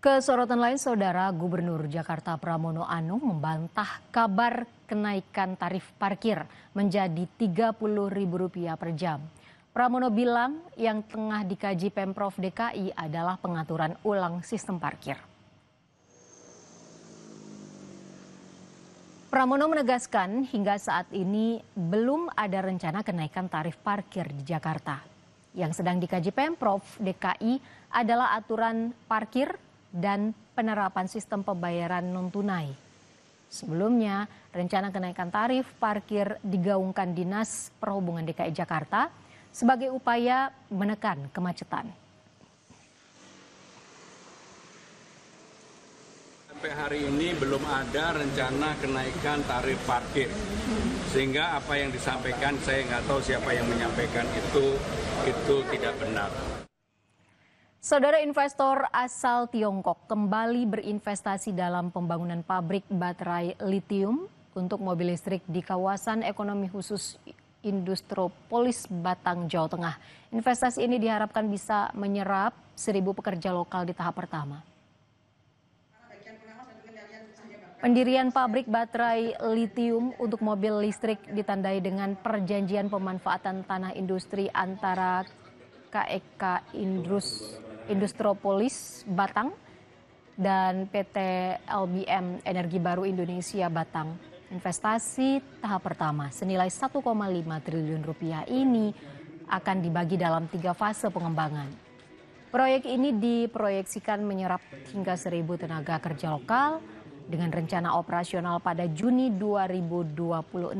Kesorotan lain, Saudara, Gubernur Jakarta Pramono Anung membantah kabar kenaikan tarif parkir menjadi Rp30.000 per jam. Pramono bilang yang tengah dikaji Pemprov DKI adalah pengaturan ulang sistem parkir. Pramono menegaskan hingga saat ini belum ada rencana kenaikan tarif parkir di Jakarta. Yang sedang dikaji Pemprov DKI adalah aturan parkir dan penerapan sistem pembayaran non-tunai. Sebelumnya, rencana kenaikan tarif parkir digaungkan Dinas Perhubungan DKI Jakarta sebagai upaya menekan kemacetan. Sampai hari ini belum ada rencana kenaikan tarif parkir. Sehingga apa yang disampaikan, saya nggak tahu siapa yang menyampaikan itu tidak benar. Saudara, investor asal Tiongkok kembali berinvestasi dalam pembangunan pabrik baterai litium untuk mobil listrik di kawasan ekonomi khusus Industropolis, Batang, Jawa Tengah. Investasi ini diharapkan bisa menyerap 1.000 pekerja lokal di tahap pertama. Pendirian pabrik baterai litium untuk mobil listrik ditandai dengan perjanjian pemanfaatan tanah industri antara KEK Industropolis Batang dan PT LBM Energi Baru Indonesia Batang. Investasi tahap pertama senilai Rp1,5 triliun ini akan dibagi dalam 3 fase pengembangan. Proyek ini diproyeksikan menyerap hingga 1.000 tenaga kerja lokal dengan rencana operasional pada Juni 2026.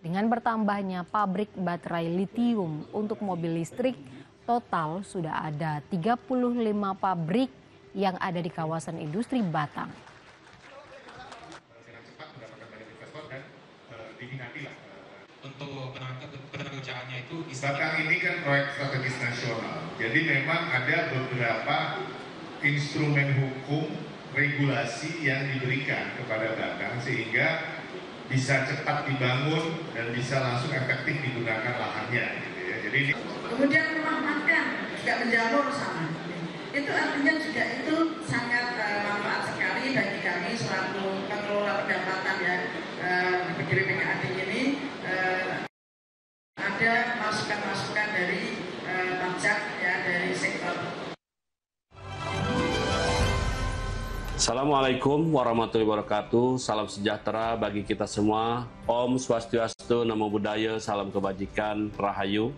Dengan bertambahnya pabrik baterai litium untuk mobil listrik, total sudah ada 35 pabrik yang ada di kawasan industri Batang. Untuk penerbangannya itu Batang ini kan proyek strategis nasional. Jadi memang ada beberapa instrumen hukum regulasi yang diberikan kepada Batang sehingga bisa cepat dibangun dan bisa langsung efektif digunakan lahannya. Gitu ya. Jadi kemudian rumah makan juga menjamur sama. Itu artinya juga itu sangat manfaat sekali bagi kami selaku pengelola pendapatan ya di PKAD ini. Ada masukan-masukan dari pajak ya dari sektor. Assalamualaikum warahmatullahi wabarakatuh. Salam sejahtera bagi kita semua. Om Swastiastu, Namo Buddhaya, salam kebajikan, Rahayu.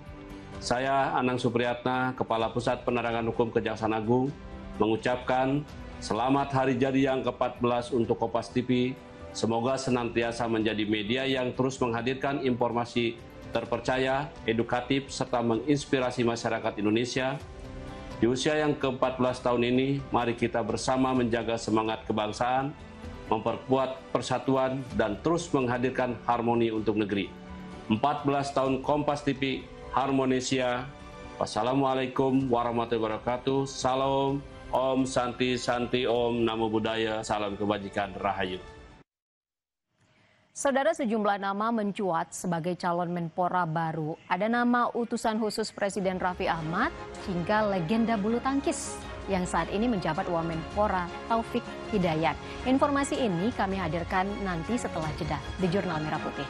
Saya Anang Supriyatna, Kepala Pusat Penerangan Hukum Kejaksaan Agung, mengucapkan selamat hari jadi yang ke-14 untuk Kompas TV. Semoga senantiasa menjadi media yang terus menghadirkan informasi terpercaya, edukatif, serta menginspirasi masyarakat Indonesia. Di usia yang ke-14 tahun ini, mari kita bersama menjaga semangat kebangsaan, memperkuat persatuan, dan terus menghadirkan harmoni untuk negeri. 14 tahun Kompas TV, Harmonisia. Wassalamualaikum warahmatullahi wabarakatuh. Salam, Om Santi Santi Om, Namo Buddhaya, salam kebajikan, Rahayu. Saudara, sejumlah nama mencuat sebagai calon Menpora baru. Ada nama utusan khusus Presiden Raffi Ahmad hingga legenda bulu tangkis yang saat ini menjabat Wamenpora Taufik Hidayat. Informasi ini kami hadirkan nanti setelah jeda di Jurnal Merah Putih.